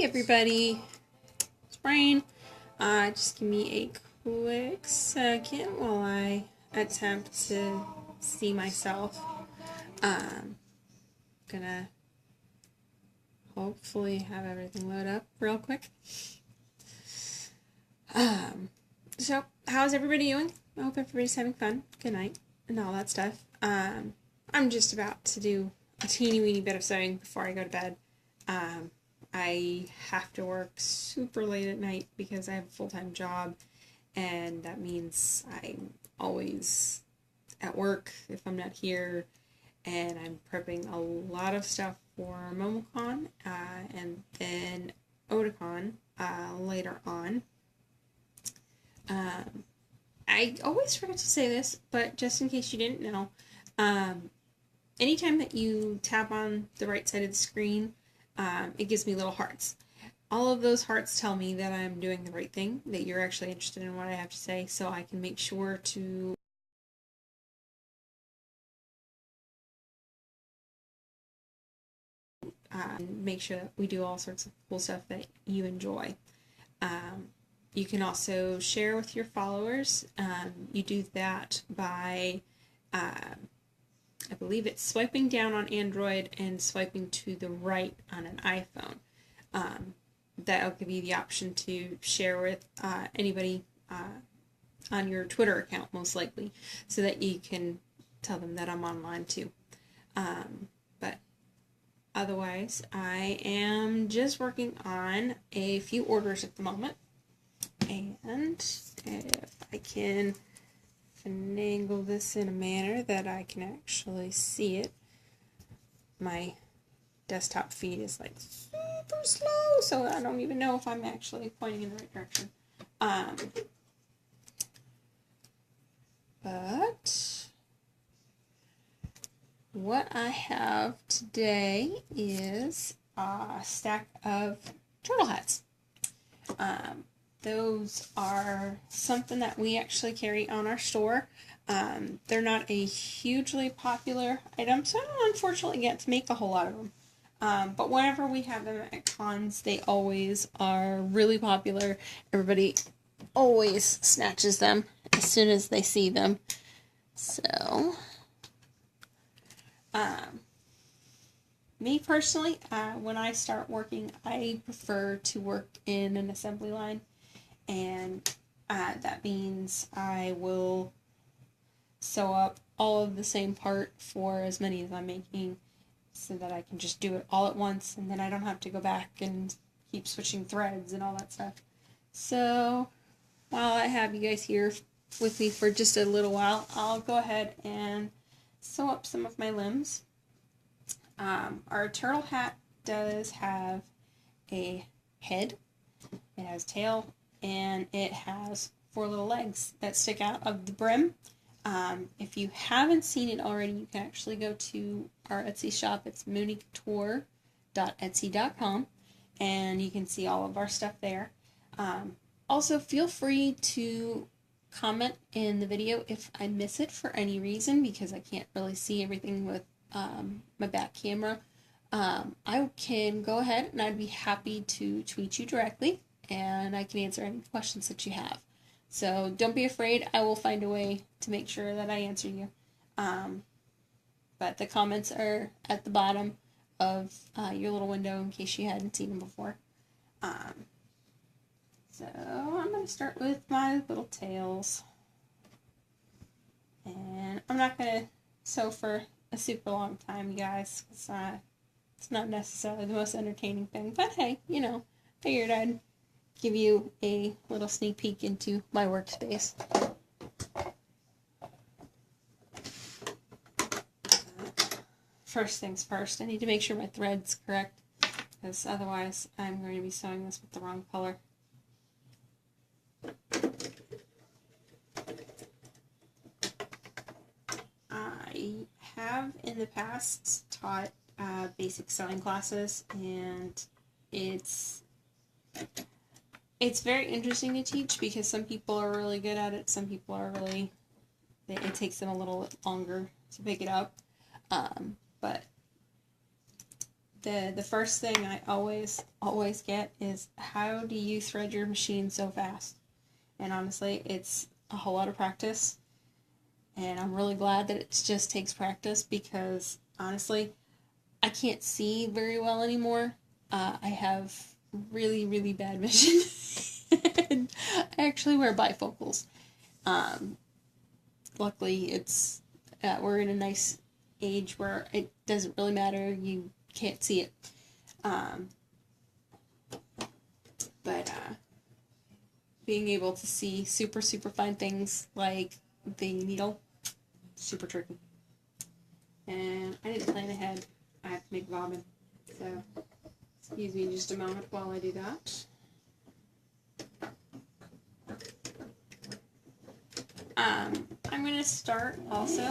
everybody, it's Brian. Just give me a quick second while I attempt to see myself. Gonna hopefully have everything load up real quick. So how's everybody doing? I hope everybody's having fun. Good night and all that stuff. I'm just about to do a teeny weeny bit of sewing before I go to bed. I have to work super late at night because I have a full-time job, and that means I'm always at work if I'm not here, and I'm prepping a lot of stuff for MomoCon and then Otakon later on. I always forget to say this, but just in case you didn't know, anytime that you tap on the right side of the screen, it gives me little hearts. All of those hearts tell me that I'm doing the right thing, that you're actually interested in what I have to say, so I can make sure to make sure that we do all sorts of cool stuff that you enjoy. You can also share with your followers. You do that by, I believe it's swiping down on Android and swiping to the right on an iPhone. That'll give you the option to share with anybody on your Twitter account, most likely, so that you can tell them that I'm online too. But otherwise, I am just working on a few orders at the moment. And if I can finagle this in a manner that I can actually see it, my desktop feed is like super slow, so I don't even know if I'm actually pointing in the right direction. But what I have today is a stack of turtle hats. Those are something that we actually carry on our store. They're not a hugely popular item, so I don't unfortunately get to make a whole lot of them. But whenever we have them at cons, they always are really popular. Everybody always snatches them as soon as they see them. So, me personally, when I start working, I prefer to work in an assembly line. And that means I will sew up all of the same part for as many as I'm making, so that I can just do it all at once, and then I don't have to go back and keep switching threads and all that stuff. So while I have you guys here with me for just a little while, I'll go ahead and sew up some of my limbs. Our turtle hat does have a head, it has tail, and it has 4 little legs that stick out of the brim. If you haven't seen it already, you can actually go to our Etsy shop. It's mooniecouture.etsy.com, and you can see all of our stuff there. Also, feel free to comment in the video if I miss it for any reason, because I can't really see everything with my back camera. I can go ahead and I'd be happy to tweet you directly, and I can answer any questions that you have. So don't be afraid. I will find a way to make sure that I answer you. But the comments are at the bottom of your little window in case you hadn't seen them before. So I'm going to start with my little tails. And I'm not going to sew for a super long time, you guys, because it's not necessarily the most entertaining thing. But hey, you know, figured I'd give you a little sneak peek into my workspace. First things first, I need to make sure my thread's correct, because otherwise I'm going to be sewing this with the wrong color. I have in the past taught basic sewing classes, and it's very interesting to teach because some people are really good at it, some people are really, it takes them a little longer to pick it up. But the first thing I always get is, how do you thread your machine so fast? And honestly, it's a whole lot of practice. And I'm really glad that it just takes practice, because honestly, I can't see very well anymore. I have really, really bad vision. And I actually wear bifocals. Luckily, it's we're in a nice age where it doesn't really matter. You can't see it. But being able to see super, super fine things like the needle, super tricky. And I didn't plan ahead. I have to make bobbin. So, excuse me just a moment while I do that. I'm going to start also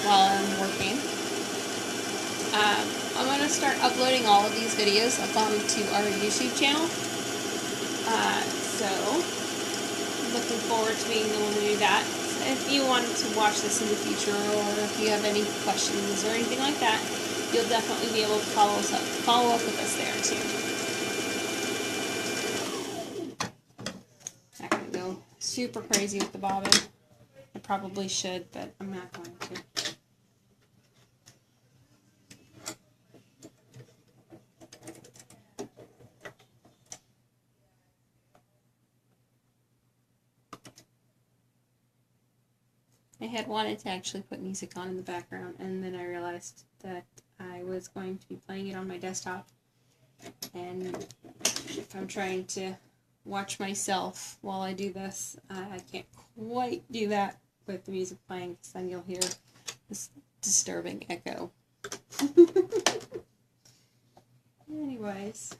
while I'm working. I'm going to start uploading all of these videos up onto our YouTube channel. So, looking forward to being able to do that. If you wanted to watch this in the future, or if you have any questions or anything like that, you'll definitely be able to follow up with us there too. Not going to go super crazy with the bobbin. I probably should, but I'm not going to. I had wanted to actually put music on in the background, and then I realized that I was going to be playing it on my desktop. And if I'm trying to watch myself while I do this, I can't quite do that with the music playing, because then you'll hear this disturbing echo. Anyways.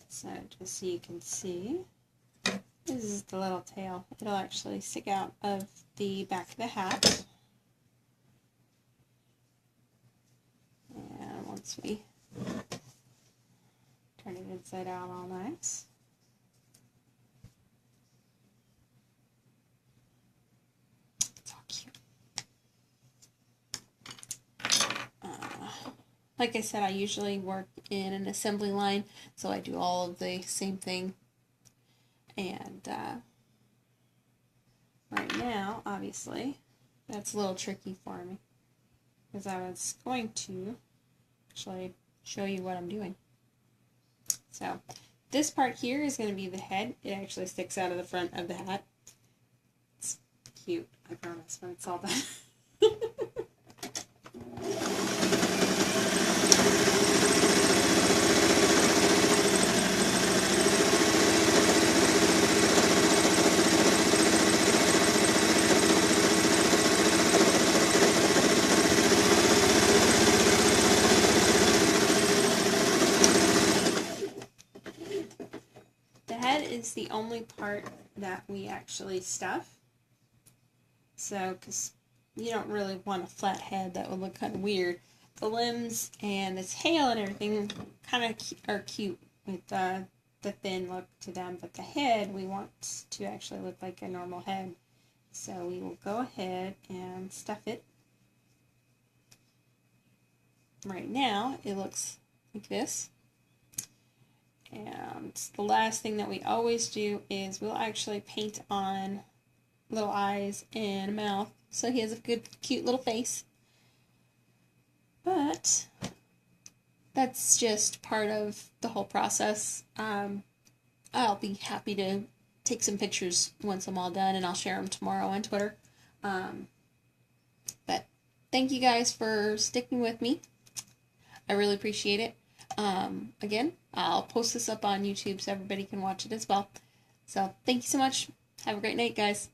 So just so you can see, this is the little tail. It'll actually stick out of the back of the hat. And once we turn it inside out all nice. It's all cute. Like I said, I usually work in an assembly line, so I do all of the same thing. And right now, obviously, that's a little tricky for me, because I was going to actually show you what I'm doing. So this part here is going to be the head. It actually sticks out of the front of the hat. It's cute, I promise, when it's all done. Is the only part that we actually stuff. So, because you don't really want a flat head, that would look kind of weird. The limbs and the tail and everything kind of are cute with the thin look to them, but the head we want to actually look like a normal head. So we will go ahead and stuff it. Right now it looks like this. And the last thing that we always do is we'll actually paint on little eyes and a mouth, so he has a good, cute little face. But that's just part of the whole process. I'll be happy to take some pictures once I'm all done, and I'll share them tomorrow on Twitter. But thank you guys for sticking with me. I really appreciate it. Again, I'll post this up on YouTube so everybody can watch it as well. So thank you so much. Have a great night, guys.